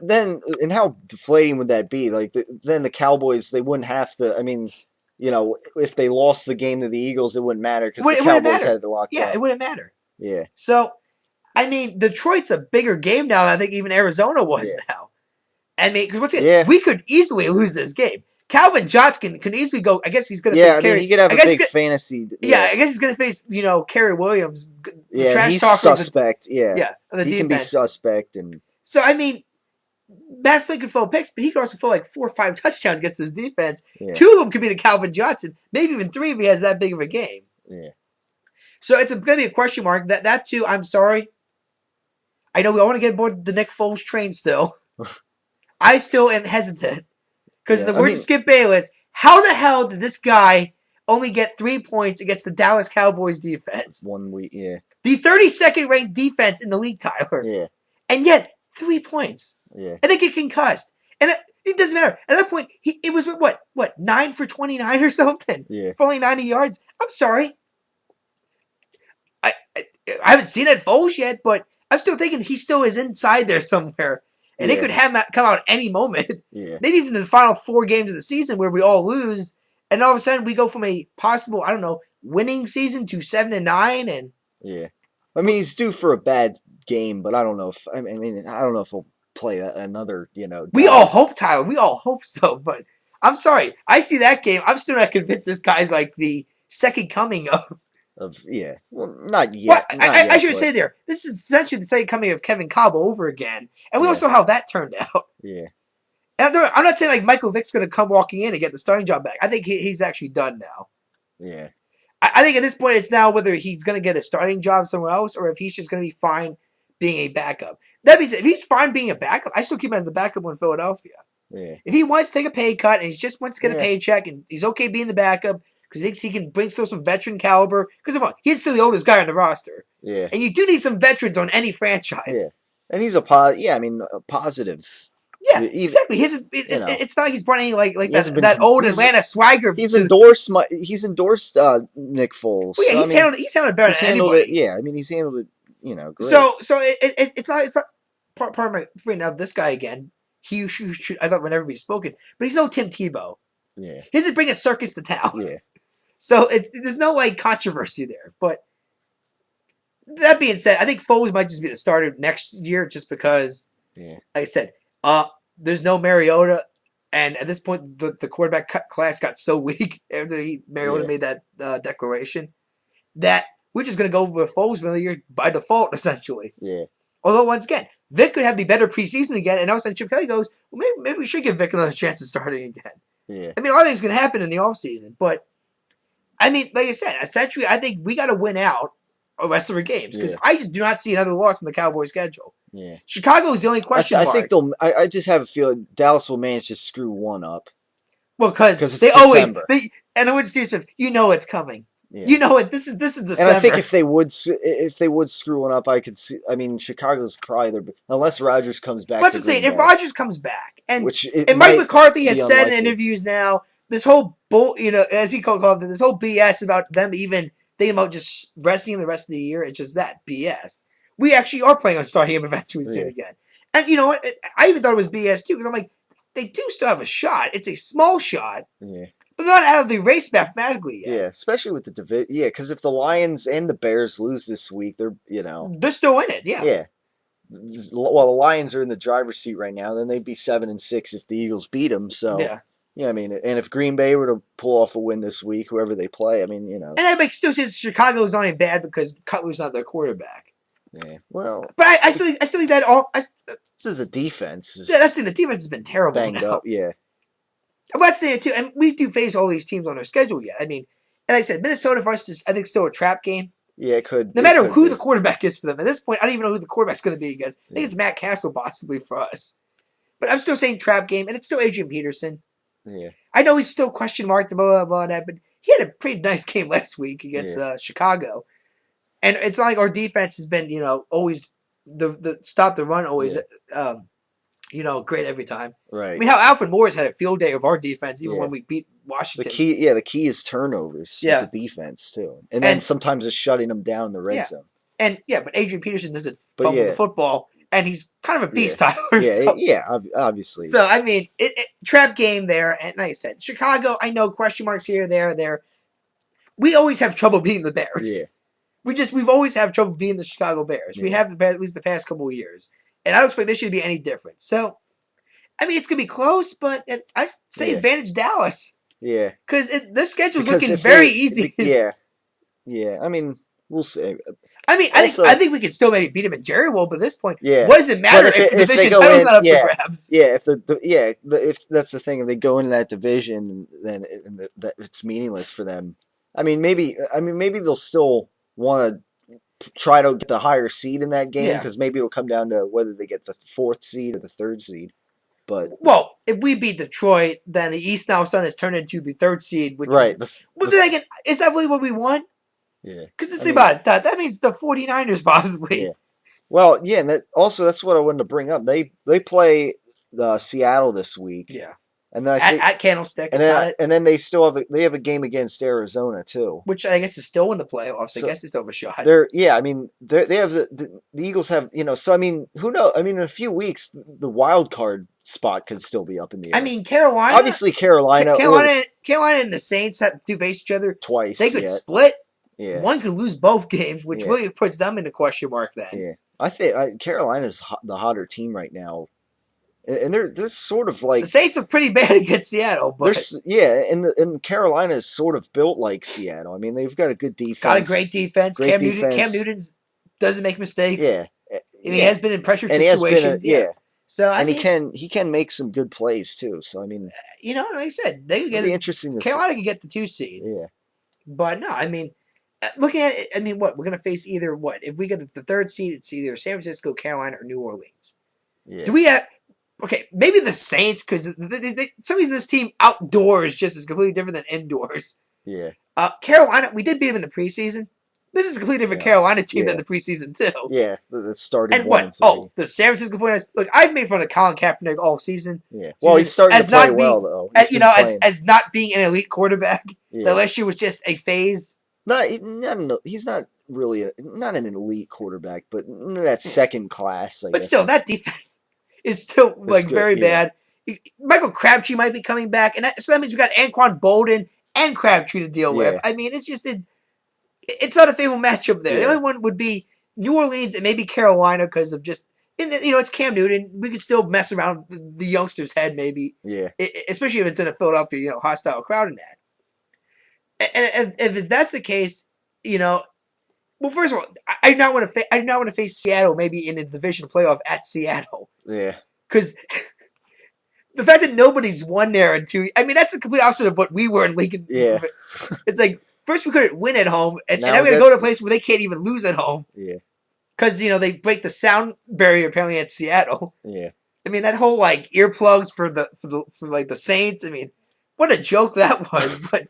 and how deflating would that be? Like, then the Cowboys, they wouldn't have to. I mean, if they lost the game to the Eagles, it wouldn't matter because the Cowboys had to lock. Yeah, it wouldn't matter. Yeah. So, I mean, Detroit's a bigger game now than I think even Arizona was now. I mean, because once again, we could easily lose this game. Calvin Johnson can easily go. I guess he's going to Yeah, face I Kerry. mean, he could have I a guess big fantasy. yeah, Yeah, I guess he's going to face Kerry Williams, the yeah, trash he's talker. suspect. Yeah, Of the he defense. can be suspect, and so I mean, Matt Flynn could throw picks, but he could also throw like 4 or 5 touchdowns against his defense. yeah. 2 of them could be the Calvin Johnson, maybe even 3 if he has that big of a game. Yeah. So it's going to be a question mark. That too, I'm sorry. I know we all want to get aboard the Nick Foles train still. I still am hesitant. Because in the words of Skip Bayless, how the hell did this guy only get 3 points against the Dallas Cowboys defense? 1 week, yeah. The 32nd ranked defense in the league, Tyler. Yeah. And yet, 3 points. Yeah. And they get concussed. And it doesn't matter. At that point, it was what, 9 for 29 or something? Yeah. For only 90 yards? I'm sorry. I haven't seen Ed Foles yet, but I'm still thinking he still is inside there somewhere. And it could come out any moment. Yeah. Maybe even the final 4 games of the season where we all lose. And all of a sudden we go from a possible, I don't know, winning season to 7-9 and yeah. I mean, he's due for a bad game, but I don't know if I don't know if he'll play another. We all hope, Tyler. We all hope so. But I'm sorry, I see that game. I'm still not convinced this guy's like the second coming of. Well, not yet. Well, I should say there. This is essentially the second coming of Kevin Cobb over again, and we all saw how that turned out. Yeah. And I'm not saying like Michael Vick's going to come walking in and get the starting job back. I think he's actually done now. Yeah. I think at this point it's now whether he's going to get a starting job somewhere else or if he's just going to be fine being a backup. That means if he's fine being a backup, I still keep him as the backup in Philadelphia. Yeah. If he wants to take a pay cut and he just wants to get a paycheck and he's okay being the backup because he thinks he can bring still some veteran caliber, because he's still the oldest guy on the roster. Yeah. And you do need some veterans on any franchise. Yeah. And he's a positive. Yeah, exactly. It's not like he's brought any like that old Atlanta swagger. He's endorsed Nick Foles. Well, yeah, he's handled it better than anybody. Yeah, I mean he's handled it, great. So it's not part of my brain. Now this guy again, he should I thought would never be spoken, but he's no Tim Tebow. Yeah, he doesn't bring a circus to town. Yeah, so there's no like controversy there. But that being said, I think Foles might just be the starter next year, just because. Yeah, like I said. There's no Mariota, and at this point, the quarterback class got so weak after Mariota made that declaration that we're just going to go with Foles for the year by default, essentially. Yeah. Although, once again, Vic could have the better preseason again, and all of a sudden Chip Kelly goes, well, maybe we should give Vic another chance at starting again. Yeah. I mean, a lot of things can happen in the offseason, but, I mean, like I said, essentially, I think we got to win out the rest of our games, because I just do not see another loss in the Cowboys' schedule. Yeah. Chicago is the only question mark. I think I just have a feeling Dallas will manage to screw one up. Well, because they December. always and with Steve Smith, it's coming. Yeah. This is December. And I think if they would screw one up, I could see. I mean, Chicago's probably unless Rodgers comes back. That's what I'm saying. If Rodgers comes back, and Mike McCarthy has said in interviews now, this whole as he called it, this whole BS about them even thinking about just resting him the rest of the year, it's just that BS. We actually are planning on starting him eventually soon again. And you know what? I even thought it was BS too, because I'm like, they do still have a shot. It's a small shot. Yeah. But not out of the race mathematically yet. Yeah, especially with the division. Yeah, because if the Lions and the Bears lose this week, they're still in it. Yeah. Yeah. Well, the Lions are in the driver's seat right now. Then they'd be 7-6 if the Eagles beat them. So yeah, I mean, and if Green Bay were to pull off a win this week, whoever they play, I mean, And I still say Chicago's only bad because Cutler's not their quarterback. Yeah, well, but I still think that all. This is the defense. That's the thing. The defense has been terrible. Banged up, yeah. But that's the thing too, and we do face all these teams on our schedule yet. I mean, and like I said, Minnesota for us is, I think, still a trap game. Yeah, it could. No matter who the quarterback is for them at this point, I don't even know who the quarterback's going to be against. I think it's Matt Castle possibly for us, but I'm still saying trap game, and it's still Adrian Peterson. Yeah, I know he's still question marked, blah blah blah, that, but he had a pretty nice game last week against Chicago. And it's not like our defense has been, always the stop the run always, great every time. Right. I mean, how Alfred Morris had a field day of our defense, even when we beat Washington. The key is turnovers. Yeah. With the defense too, and then sometimes it's shutting them down in the red zone. And but Adrian Peterson doesn't fumble the football, and he's kind of a beast, Tyler. Obviously. So I mean, trap game there, and like I said, Chicago. I know question marks here, there. We always have trouble beating the Bears. Yeah. We've always had trouble beating the Chicago Bears. Yeah. We have at least the past couple of years. And I don't expect this year to be any different. So, I mean, it's gonna be close, but I say advantage Dallas. Yeah, because the schedule's looking very easy. Yeah. I mean, we'll see. I mean, I think we could still maybe beat them in Jerry World, but at this point, what does it matter if the division title's not up for grabs? Yeah, if that's the thing, if they go into that division, then it's meaningless for them. I mean, maybe they'll still want to try to get the higher seed in that game because maybe it'll come down to whether they get the 4th seed or the 3rd seed. But if we beat Detroit, then the East now Sun has turned into the 3rd seed. Which right. But then again, is that really what we want? Yeah. Because think about it, that means the 49ers possibly. Yeah. Well, yeah, and that's what I wanted to bring up. They play Seattle this week. Yeah. And then at Candlestick, and then they still have a game against Arizona too, which I guess is still in the playoffs. So I guess they still have a shot. I mean, they have the Eagles have so I mean, who knows? I mean, in a few weeks, the wild card spot could still be up in the air. I mean, Carolina. Obviously, Carolina and the Saints have to face each other twice. They could split. Yeah. One could lose both games, which really puts them into question mark then. Yeah. I think Carolina's the hotter team right now. And they're sort of like the Saints are pretty bad against Seattle, but and Carolina is sort of built like Seattle. I mean, they've got a good defense, got a great defense. Cam Newton doesn't make mistakes. Yeah, and he has been in pressure situations. So he can make some good plays too. So I mean, like I said, they could get interesting. Carolina could get the 2 seed. Yeah, but no, I mean, looking at it, I mean, we're gonna face either if we get the 3rd seed, it's either San Francisco, Carolina, or New Orleans. Yeah. Do we have? Okay, maybe the Saints, because some reason this team outdoors just is completely different than indoors. Yeah. Carolina, we did beat them in the preseason. This is a completely different Carolina team than the preseason too. Yeah, that started. And what? The San Francisco 49ers. Look, I've made fun of Colin Kaepernick all season. Yeah. Well, he's starting to play well though. As not being an elite quarterback. Yeah. That last year was just a phase. He's not really not an elite quarterback, but that second class. But still, that defense is still very bad. Michael Crabtree might be coming back, and so that means we got Anquan Bolden and Crabtree to deal with. I mean, it's just it's not a favorable matchup there. The only one would be New Orleans and maybe Carolina because of just it's Cam Newton. We could still mess around the youngster's head maybe. Yeah. Especially if it's in a Philadelphia hostile crowd in that. And if that's the case, well, first of all, I do not want to face Seattle maybe in a division playoff at Seattle. Yeah. Because the fact that nobody's won there in 2, I mean, that's the complete opposite of what we were in Lincoln. Yeah. It's like, first we couldn't win at home, and now we're going to go to a place where they can't even lose at home. Yeah. Because, they break the sound barrier apparently at Seattle. Yeah. I mean, that whole, earplugs for the Saints, I mean, what a joke that was. But,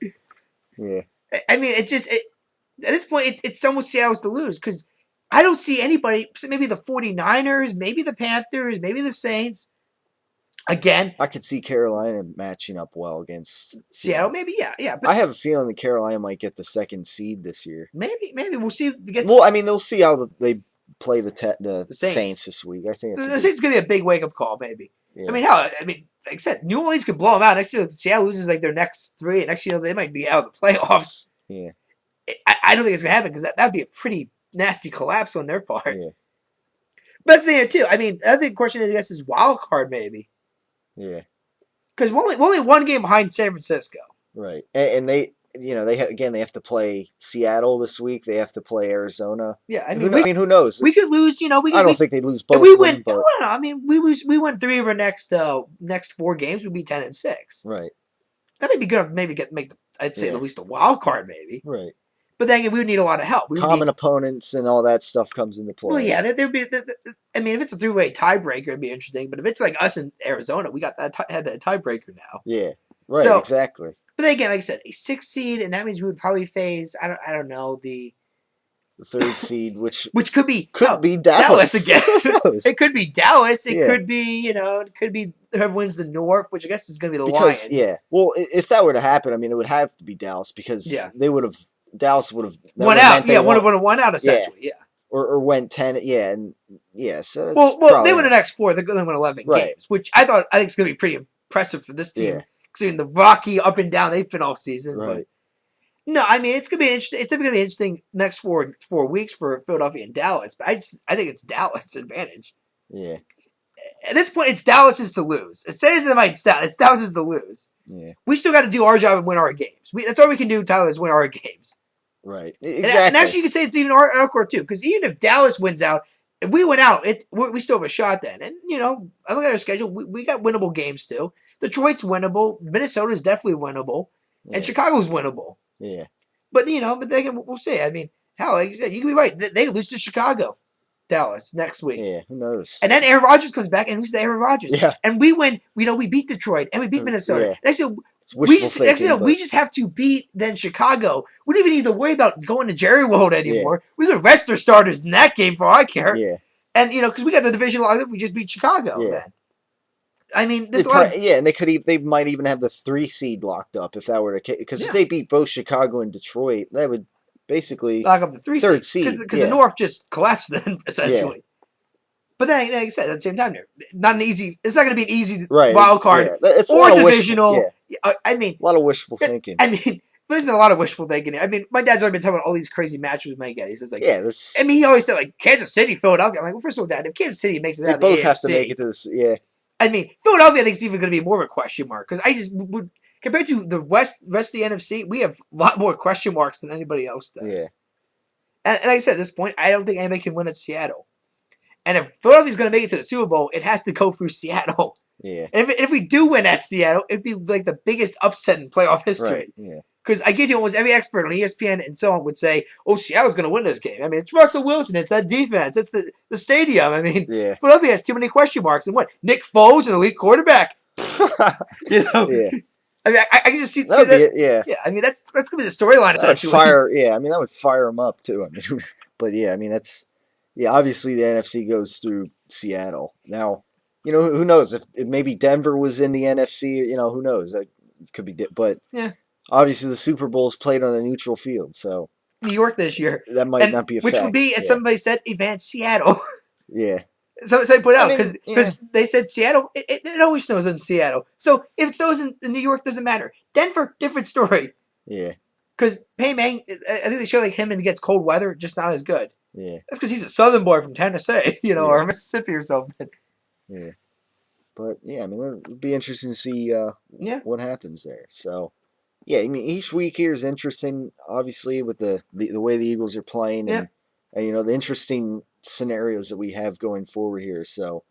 yeah. I mean, at this point, it's almost Seattle's to lose, because I don't see anybody, maybe the 49ers, maybe the Panthers, maybe the Saints. Again, I could see Carolina matching up well against Seattle. Maybe, yeah. But I have a feeling that Carolina might get the 2nd seed this year. Maybe we'll see. I mean, they'll see how they play the Saints this week. I think the Saints gonna be a big wake up call. Maybe. Yeah. I mean, like I said, New Orleans could blow them out next year. Seattle loses their next 3, and next year they might be out of the playoffs. Yeah. I don't think it's gonna happen because that'd be a pretty nasty collapse on their part. Yeah. But that's the thing too. I mean, I think the question is wild card maybe. Yeah. Because we're only 1 game behind San Francisco. Right, and they they have to play Seattle this week. They have to play Arizona. Yeah, I mean, who knows? We could lose. I don't think they'd lose both. If we win, I mean, we won 3 of our next 4 games. We'd be 10-6. Right. That may be good. Maybe I'd say at least a wild card, maybe. Right. But then we would need a lot of help. Common opponents and all that stuff comes into play. Well, yeah, there'd be. I mean, if it's a 3-way tiebreaker, it'd be interesting. But if it's like us in Arizona, we got that tiebreaker now. Yeah. Right. Exactly. But then again, like I said, a 6 seed, and that means we would probably face. I don't know the 3rd seed, which could be Dallas again. It could be Dallas. It could be it could be whoever wins the North, which I guess is going to be the Lions. Yeah. Well, if that were to happen, I mean, it would have to be Dallas because Dallas would have won out. Yeah, would have won out essentially. Yeah. Or went 10. Yeah, and so well, they win the next 4. They're going to win 11 games, which I think it's going to be pretty impressive for this team. Yeah. Considering the rocky up and down they've been all season. Right. But no, I mean it's going to be interesting. It's going to be interesting next 4 weeks for Philadelphia and Dallas. But I think it's Dallas' advantage. Yeah. At this point, it's Dallas's to lose. As sad as it might sound, it's Dallas's to lose. Yeah. We still got to do our job and win our games. That's all we can do, Tyler, is win our games. Right. Exactly. And actually, you could say it's even our court, too. Because even if Dallas wins out, if we win out, we still have a shot then. And, I look at our schedule. We got winnable games, too. Detroit's winnable. Minnesota's definitely winnable. Yeah. And Chicago's winnable. Yeah. But, we'll see. I mean, hell, like you said, you can be right. They lose to Chicago. Dallas next week. Yeah, who knows? And then Aaron Rodgers comes back and loses to Aaron Rodgers. Yeah. And we win. We beat Detroit and we beat Minnesota. Yeah. And I said, we just have to beat then Chicago. We don't even need to worry about going to Jerry World anymore. Yeah. We could rest our starters in that game for all I care. Yeah. And because we got the division locked up, we just beat Chicago. Yeah. Man. I mean, and they might even have the 3 seed locked up if that were the case. Because if they beat both Chicago and Detroit, that would basically lock up the third seed because the North just collapsed then essentially. Yeah. But then, like I said, at the same time, it's not going to be an easy wild card or divisional. I mean, a lot of wishful thinking. I mean, there's been a lot of wishful thinking. I mean, my dad's already been talking about all these crazy matches we might get. He says I mean, he always said like Kansas City, Philadelphia. I'm like, well, first of all, Dad, if Kansas City makes it out, they both have to make it to this. Yeah. I mean, Philadelphia, I think, is even going to be more of a question mark because I just would compared to the rest of the NFC, we have a lot more question marks than anybody else does. Yeah. And like I said, at this point, I don't think anybody can win at Seattle. And if Philadelphia's going to make it to the Super Bowl, it has to go through Seattle. Yeah. And if we do win at Seattle, it'd be like the biggest upset in playoff history. Right. Yeah. Because I get you, almost every expert on ESPN and so on would say, "Oh, Seattle's going to win this game." I mean, it's Russell Wilson, it's that defense, it's the stadium. I mean, Philadelphia has too many question marks. And what? Nick Foles, an elite quarterback. Yeah. I mean, I can just see that. Yeah. I mean, that's going to be the storyline essentially. I mean, that would fire him up too. I mean, but I mean, obviously the NFC goes through Seattle. Now, who knows if maybe Denver was in the NFC? Who knows? That could be, but obviously the Super Bowl is played on a neutral field, so New York this year that might not be a which fact. Would be, as somebody said, advanced Seattle. Yeah. Somebody put out because they said Seattle. It always snows in Seattle. So if it snows in New York, doesn't matter. Denver, different story. Yeah. Because Peyton Manning, I think they show like him and gets cold weather, just not as good. Yeah. That's because he's a Southern boy from Tennessee, or Mississippi or something. Yeah. But I mean, it'll be interesting to see what happens there. So, I mean, each week here is interesting, obviously, with the way the Eagles are playing and the interesting scenarios that we have going forward here. So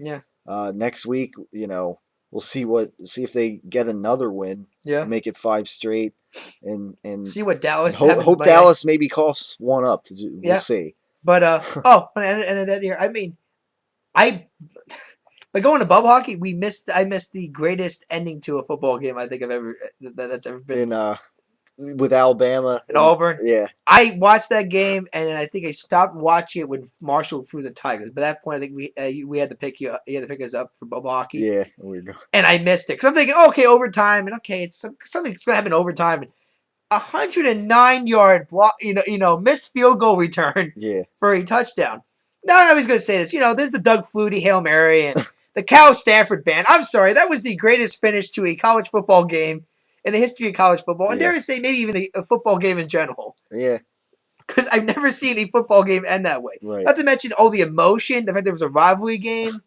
next week, we'll see if they get another win, make it 5 straight, and see what Dallas hope Dallas maybe coughs one up. We'll see. But and that year, I mean, by going to bubble hockey, I missed the greatest ending to a football game I think that's ever been. With Alabama and Auburn. Yeah. I watched that game, and then I think I stopped watching it when Marshall threw the Tigers. By that point, I think we had to pick you. You had to pick us up for bubble hockey. Yeah, weird. And I missed it because I'm thinking, okay, overtime, and it's something's gonna happen overtime. And 109-yard block, missed field goal return. For a touchdown. Now I was gonna say this. There's the Doug Flutie Hail Mary and the Cal Stanford band. I'm sorry, that was the greatest finish to a college football game in the history of college football, and dare I say, maybe even a football game in general. Yeah. Because I've never seen a football game end that way. Right. Not to mention all the emotion, the fact there was a rivalry game.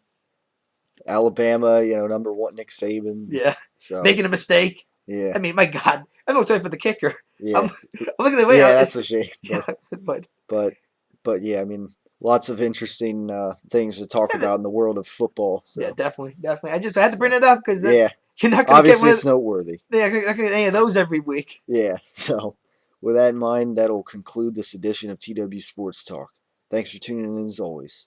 Alabama, number 1 Nick Saban. Yeah. So making a mistake. Yeah. I mean, my God, I feel sorry for the kicker. Yeah. I'm looking at the way. Yeah, that's a shame. But I mean, lots of interesting things to talk about in the world of football. So. Yeah, definitely. I had to bring it up because you're not going to obviously it's noteworthy. Yeah, I'm not going to get any of those every week. Yeah. So, with that in mind, that'll conclude this edition of TW Sports Talk. Thanks for tuning in as always.